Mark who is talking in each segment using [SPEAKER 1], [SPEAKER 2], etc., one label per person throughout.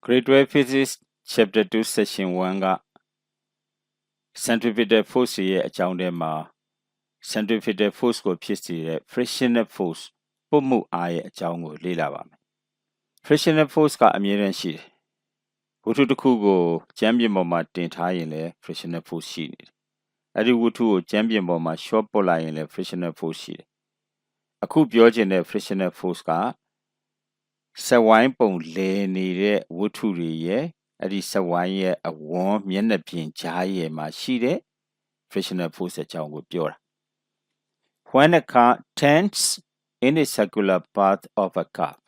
[SPEAKER 1] Grade 12 Physics Chapter 2 Section 1 က Centripetal Force ရဲ့အကြောင်းထဲမှာ Centripetal Force ကိုဖြစ်စေတဲ့ Frictional Force ပုတ်မှုအားရဲ့အကြောင်းကိုလေ့လာပါမယ် Frictional Force ကအမြဲတမ်းရှိတယ်ဝတ္ထုတစ်ခုကိုကြမ်းပြင်ပေါ်မှာတင်ထားရင်လည်း Frictional Force ရှိနေတယ်အဲ့ဒီဝတ္ထုကိုကြမ်းပြင်ပေါ်မှာ short ပုတ်လိုက်ရင်လည်း Frictional Force ရှိတယ်အခုပြောချင်တဲ့ Frictional Force ကဆက်ဝိုင်းပုံလဲနေတဲ့ဝတ္ထုတွေရဲ့အဲ့ဒီဆက်ဝိုင်းရဲ့အဝန်းမျက်နှာပြင်ကြားရဲ့မှာရှိတဲ့ frictional force အကြောင်းကိုပြောတာ When a car turns in a circular path of a curve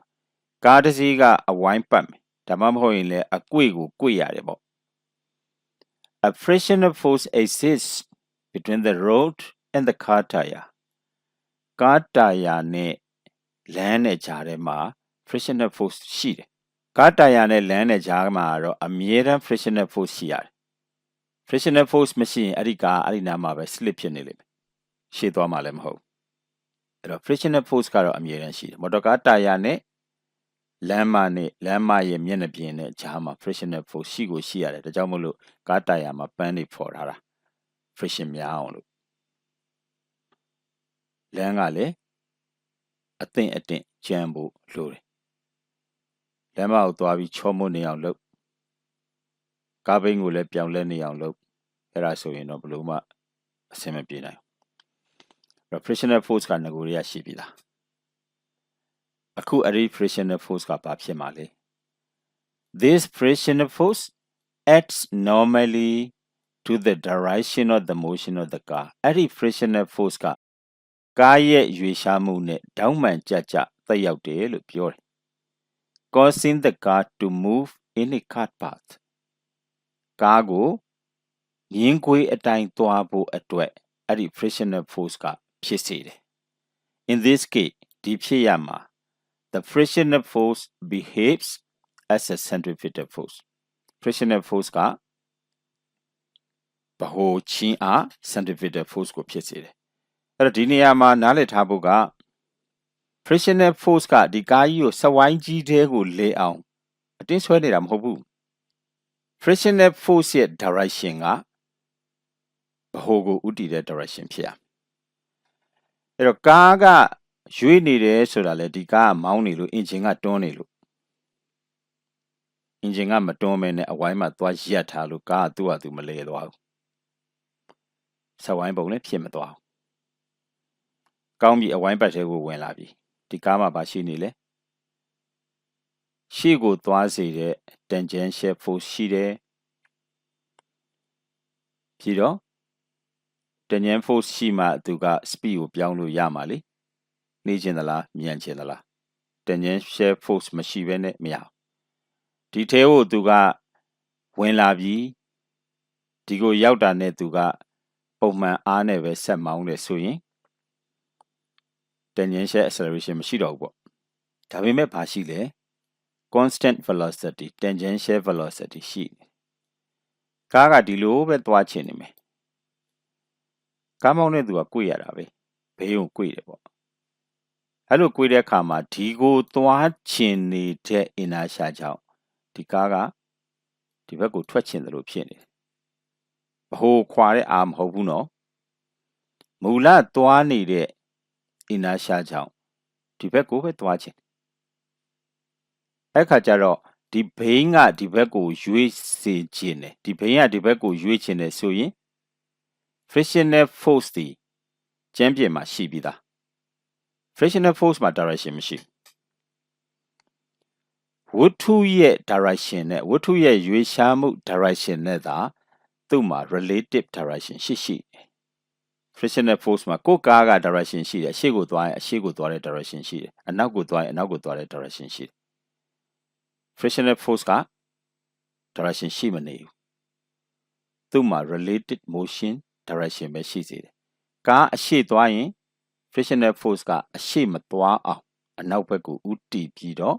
[SPEAKER 1] ကားတစ်စီးကအဝိုင်းပတ်မယ်ဒါမှမဟုတ်ရင်လည်းအကွေ့ကိုကွေ့ရတယ်ပေါ့ A frictional force exists between the road and the car tire ကားတာယာနဲ့လမ်းနဲ့ကြားထဲမှာfrictional force ရှိတယ်ကားတာယာနဲ့လမ်းနဲ့ကြားမှာတော့အမြဲတမ်း frictional force ရှိရတယ် frictional force မရှိရင်အဲ့ဒီကားအဲ့ဒီနားမှာပဲ slip ဖြစ်နေလိမ့်မယ်ရှေ့သွားမှာလည်းမဟုတ်အဲ့တော့ frictional force ကတော့အမြဲတမ်းရှိတယ်မော်တော်ကားတာယာနဲ့လမ်းမရဲ့မျက်နှာပြင်နဲ့ကြားမှာ frictional force ရှိကိုရှိရတယ်ဒါကြောင့်မို့လို့ကားတာယာမှာပန်းတွေဖော်ထားတာ friction များအောင်လို့လမ်းကလည်းအသင့်ကျန်းဖို့လိုတယ်လမ်းမကိုသွားပြီးချောမွနေအောင်လုပ်ကားဘိန်းကိုလည်းပြောင်းလဲနေအောင်လုပ်အဲ့ဒါဆိုရင်တော့ဘလို့မှအဆင်မပြေနိုင်ဘူး frictional force ကငကိုရရှိပြီလားအခုအဲ့ဒီ frictional force ကဘာဖြစ်မှာလဲ This frictional force acts normally to the direction of the motion of the car အဲ့ဒီ frictional force ကကားရဲ့ရွေ့ရှားမှုနဲ့တောင်းပန်ကြသက်ရောက်တယ်လို့ပြောတယ် causing the car to move in a cut path ကားကိုမြင်းကွေးအတိုင်းသွားဖို့အတွက်အဲ့ဒီ frictional force ကဖြစ်စေတယ် In this case ဒီဖြစ်ရမှာ the frictional force behaves as a centripetal force frictional force ကဗဟိုချင်းအား centripetal force ကိုဖြစ်စေတယ်အဲ့တော့ဒီနေရာမှာနားလည်ထားဖို့က frictional force ကဒီကားကြီးကိုစဝိုင်းကြီးတဲကိုလဲအောင်အတင်းဆွဲနေတာမဟုတ်ဘူး frictional force ရဲ့ direction ကဗဟိုကိုဥတည်တဲ့ direction ဖြစ်ရအဲ့တော့ကားကရွေ့နေတယ်ဆိုတာလေဒီကားကမောင်းနေလို့ engine ကတွန်းနေလို့ engine ကမတွန်းမဲနဲ့အဝိုင်းမှာသွားရက်ထားလို့ကားကသူ့ဟာသူမလဲသွားဘူးစဝိုင်းပုံလည်းဖြစ်မသွားဘူးကောင်းပြီအဝိုင်းပတ်ထဲကိုဝင်လာပြီဒီကားမှာဘာရှိနေလဲရှေ့ကိုသွားစေတဲ့ tangential force ရှိတယ်ပြီးတော့ tangential force ရှိမှသူက speed ကိုပြောင်းလို့ရမှာလေနေချင်သလားမြန်ချင်သလား tangential force မရှိဘဲနဲ့မရဒီထဲကိုသူကဝင်လာပြီးဒီကိုရောက်တာနဲ့သူကပုံမှန်အားနဲ့ပဲဆက်မောင်းတယ်ဆိုရင် tangential acceleration မရှိတော့ဘူးပေါ့ဒါပေမဲ့ဘာရှိလဲ constant velocity tangential velocity ရှိတယ်ကားကဒီလိုပဲသွားချင်နေမယ်ကားမောင်းတဲ့သူက꿰ရတာပဲဘေးကို꿰တယ်ပေါ့အဲ့လို꿰တဲ့အခါမှာဒီကိုသွားချင်နေတဲ့ inertia ကြောင့်ဒီကားကဒီဘက်ကိုထွက်ချင်တယ်လို့ဖြစ်နေတယ်ဘဟိုခွာတဲ့အားမဟုတ်ဘူးနော်မူလသွားနေတဲ့ inertia ကြောင့်ဒီဘက်ကိုပဲသွားချင်အဲ့ခါကျတော့ဒီဘိန်းကဒီဘက်ကိုရွေ့စေခြင်းတယ်ဒီဘိန်းကဒီဘက်ကိုရွေ့ခြင်းတယ်ဆိုရင် frictional force ဒီကျမ်းပြင်မှာရှိပြီးသား frictional force မှာ direction မရှိဝတ္ထုရဲ့ direction နဲ့ဝတ္ထုရဲ့ရွေ့ရှားမှု direction နဲ့သာသူ့မှာ relative direction ရှိတယ် frictional force မှာကိုယ်ကားက direction ရှိတယ်အရှေ့ကိုသွားရင်အရှေ့ကိုသွားတဲ့ direction ရှိတယ်အနောက်ကိုသွားရင်အနောက်ကိုသွားတဲ့ direction ရှိတယ် frictional force က direction ရှိမနေဘူးသူ့မှာ related motion direction ပဲရှိစေတယ်ကားအရှေ့သွားရင် frictional force ကအရှေ့မသွားအောင်အနောက်ဘက်ကိုဥတီပြီးတော့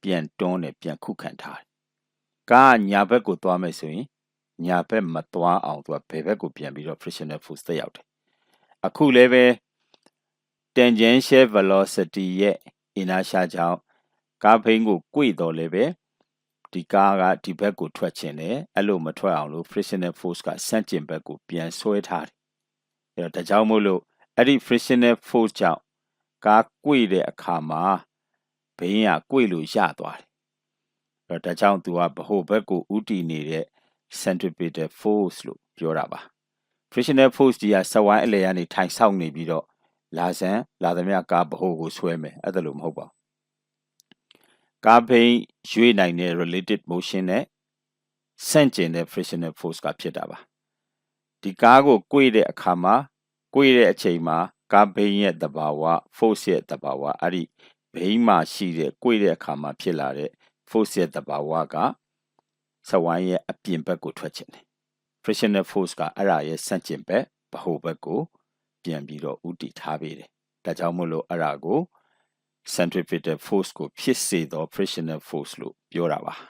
[SPEAKER 1] ပြန်တွန်းတယ်ပြန်ခုခံထားတယ်ကားကညာဘက်ကိုသွားမယ်ဆိုရင်ညာဘက်မသွားအောင်သူကဘယ်ဘက်ကိုပြန်ပြီးတော့ frictional force သက်ရောက်တယ်အခုလည်းပဲ tangential velocity ရဲ့ inertia ကြောင့်ကားဘိန်းကို꿰တော်လည်းပဲ ဒီကားကဒီဘက်ကိုထွက်ချင်တယ်အဲ့လိုမထွက်အောင်လို့ frictional force ကဆန့်ကျင်ဘက်ကိုပြန်ဆွဲထားတယ်အဲ့တော့ဒါကြောင့်မို့လို့အဲ့ဒီ frictional force ကြောင့်ကားကွေ့တဲ့အခါမှာဘိန်းကကွေ့လို့ရသွားတယ်အဲ့တော့ဒါကြောင့်သူကဗဟိုဘက်ကိုဥတည်နေတဲ့ centripetal force လို့ပြောတာပါ frictional force ဒီကစက်ဝိုင်းအလယ်ကနေထိုင်ဆောက်နေပြီးတော့လာသမျှကားဗဟိုကိုဆွဲမယ်အဲ့ဒါလို့မဟုတ်ပါဘူးကားဘိန်းရွေ့နိုင်တဲ့ related motion နဲ့ဆန့်ကျင်တဲ့ frictional force ကဖြစ်တာပါဒီကားကိုကွေ့တဲ့အခါမှာကွေ့တဲ့အချိန်မှာကားဘိန်းရဲ့သဘာဝ force ရဲ့သဘာဝအဲ့ဒီဘိန်းမှာရှိတဲ့ကွေ့တဲ့အခါမှာဖြစ်လာတဲ့ force ရဲ့သဘာဝကစက်ဝိုင်းရဲ့အပြင်ဘက်ကိုထွက်ချင်တယ် frictional force ကအဲ့ဒါရဲ့ဆန့်ကျင်ဘက်ဗဟိုဘက်ကိုပြန်ပြီးတော့ဥတည်ထားပေးတယ်ဒါကြောင့်မို့လို့အဲ့ဒါကိုcentripetal force ကိုဖြစ်စေသော frictional force လို့ပြောတာပါ